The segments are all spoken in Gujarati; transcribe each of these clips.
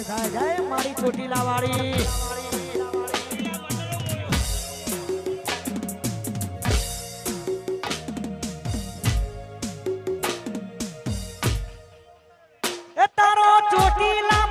થાય જય મારી ચોટીલા વાળી એ તારો ચોટીલા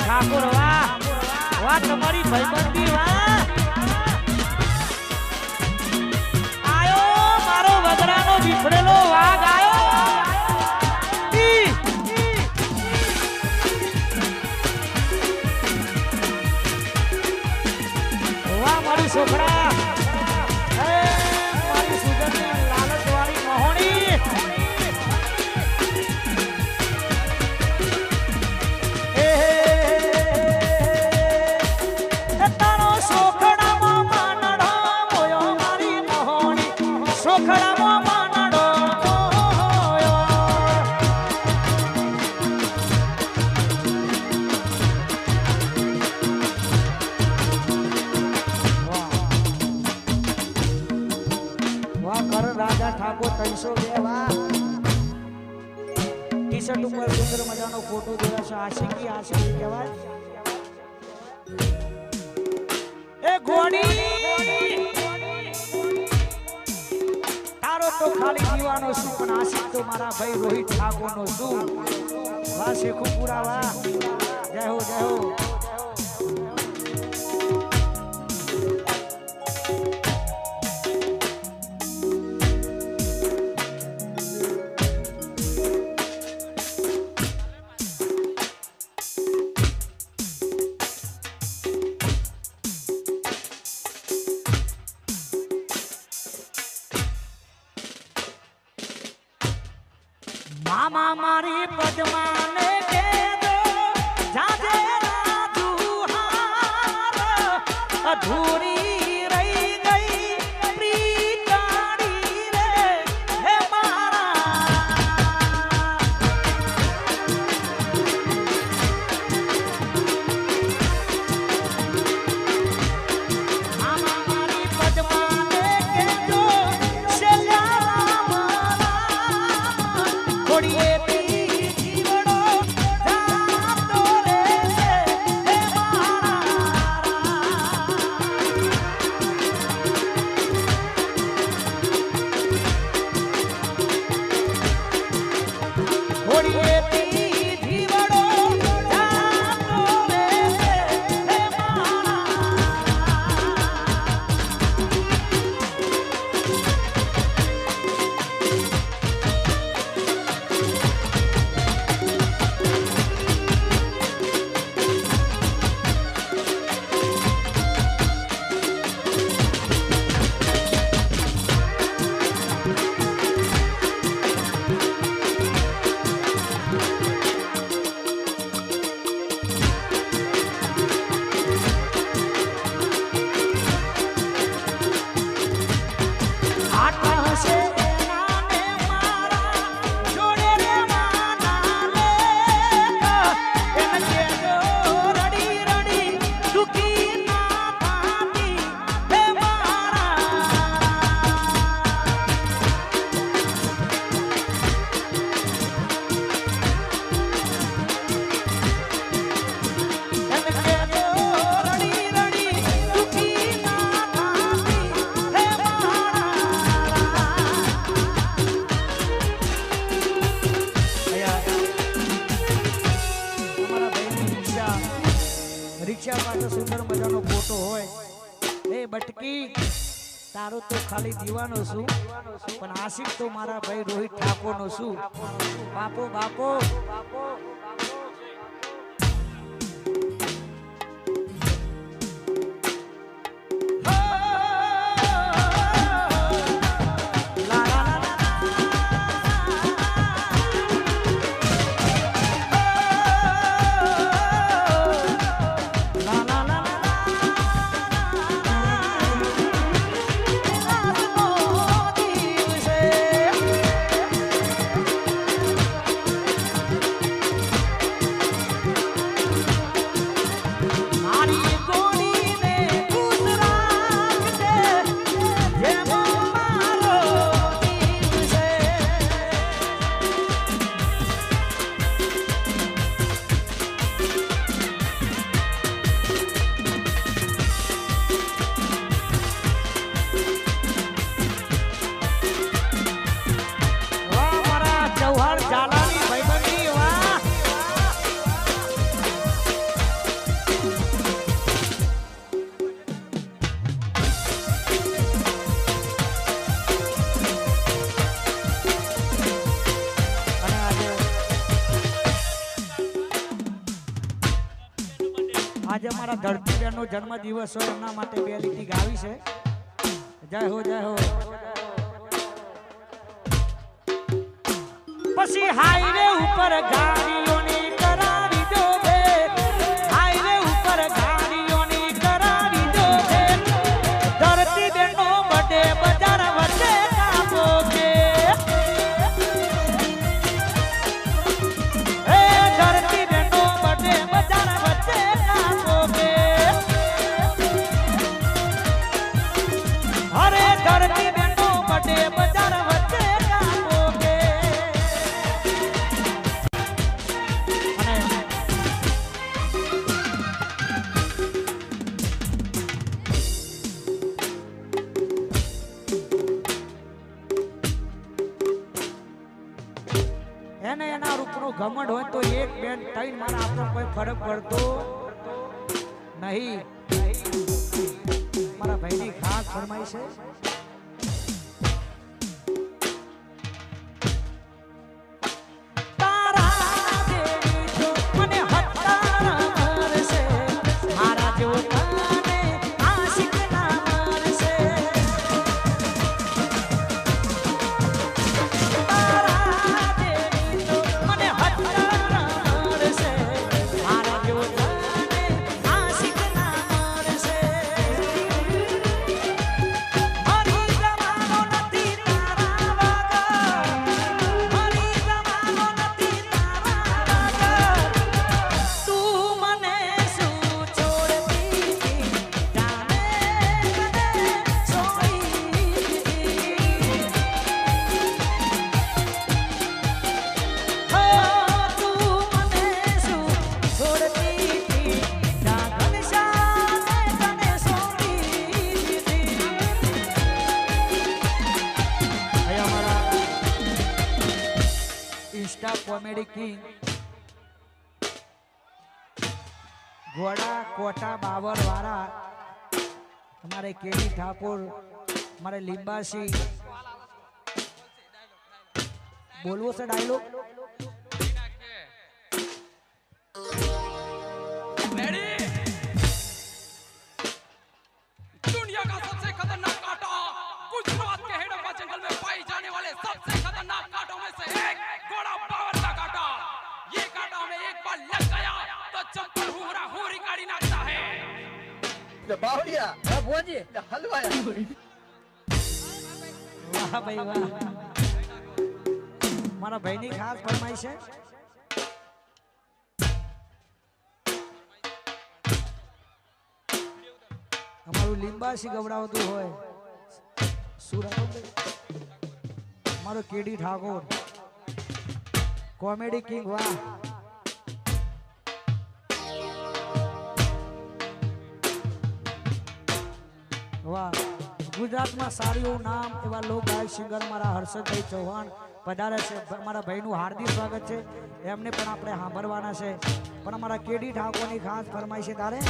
ઠાકોર વાહ વાહ તમારી ભાઈબંધી વાહ આયો મારો વગડાનો વિફરેલો વાઘ આયો વાહ મારી છોકરા મારી સુગંધી લાલચ વાળી મહોણી રાજા ઠાકોર 302 વાહ ટી-શર્ટ ઉપર સુંદર મજાનો ફોટો જોયો છે આશિકી આશિકી કહેવાય એ ઘોડી તારો તો ખાલી જીવાનો શું પણ આશિક તો મારા ભાઈ રોહિત ઠાકોર નો શું વાહ શેખુપુરા વાહ જય હો જય હો मामा मारी पद्माने के दो जाजे राजू हार अधूरी रही गई प्रीताड़ी रे हे मामा मारी पद्माने के दो शल्या राम थोड़ी जीवड़ो તારો તો ખાલી દીવાનો છું પણ આશિક તો મારા ભાઈ રોહિત ઠાકોર નો છું બાપો બાપો આજે અમારા ધરતીબેન નો જન્મ દિવસ હોય એમના માટે બે લીટી ગાવી છે જય હો પછી હાઈવે ઉપર ગાડીઓની કરાવી દો બે હાઈવે ઉપર ગાડીઓની કરાવી દો બે ધરતીબેન નો બર્થડે બજાર વચ્ચે કાપો કે એ ધરતીબેન નો બર્થડે બજાર વચ્ચે અરે ધરતી બેનો બડે બજાર વચ્ચે કાપોગે એને એના રૂપનો ઘમંડ હોય તો એક બેન ત્રણ મારા આપણો કોઈ ફરક પડતો નહીં મારા ભાઈની ખાસ ફરમાઈ છે कॉमेडी किंग घोड़ा कोटा बाबर वाला हमारे केडी ठाकुर हमारे लिंबासी बोलवो से डायलॉग दुनिया का सबसे खतरनाक कांटा गुजरात के हेडप्पा जंगल में पाई जाने वाले सबसे खतरनाक कांटों में से एक घोड़ा बाबर का कांटा। ये कांटा हमें एक बार लग गया तो चप्पल हुरा हुरी काढ़ी नाचता है। बावड़िया भोजी हलवाया वाह भाई वाह मारा भाई ની ખાસ ફરમાઈશ છે અમારું લીંબાસી ગવડાવતું હોય સુરત મારો કેડી ઠાકોર કોમેડી કિંગ વાહ વાહ ગુજરાતમાં સારું એવું નામ એવા લોક ગાયક સિંગર મારા હર્ષદભાઈ ચૌહાણ પધારે છે મારા ભાઈનું હાર્દિક સ્વાગત છે એમને પણ આપણે સાંભળવાના છે પણ અમારા કેડી ઠાકોરની ખાસ ફરમાઈશ છે તારે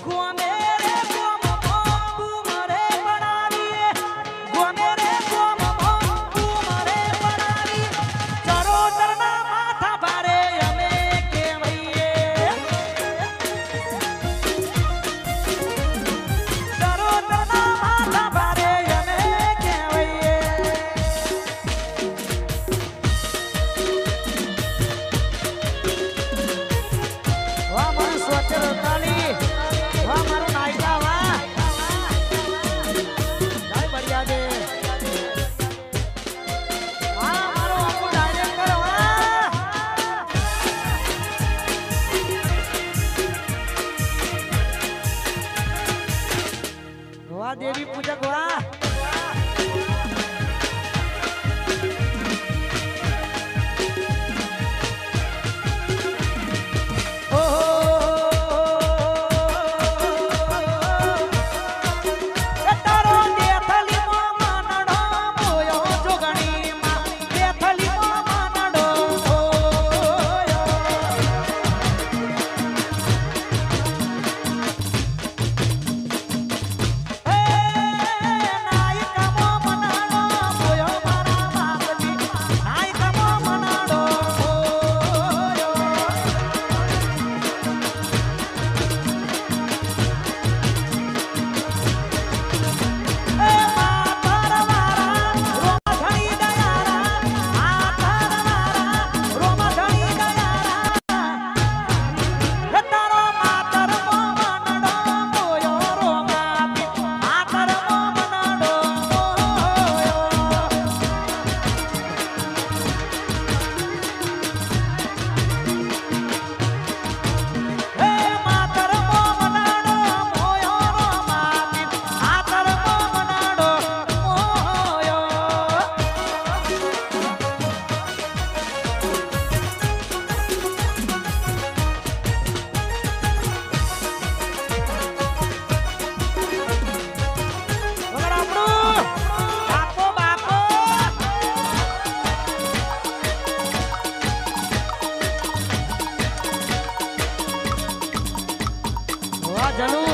ગોમે રે ગોમ મરે બનાવી ગોમે રે ગોમ મરે બનાવી ચરોતરના માથા ભારે અમે કેવઈએ ચરોતરના માથા ભારે અમે કેવઈએ વાહ મારું સ્વચ્છ તાલી વાહ મારું નાયકા વાહ જય બળિયા દે વાહ મારો અપુ ડાયરેક્ટર વાહ વાહ દેવી પૂજક વાહ જનુ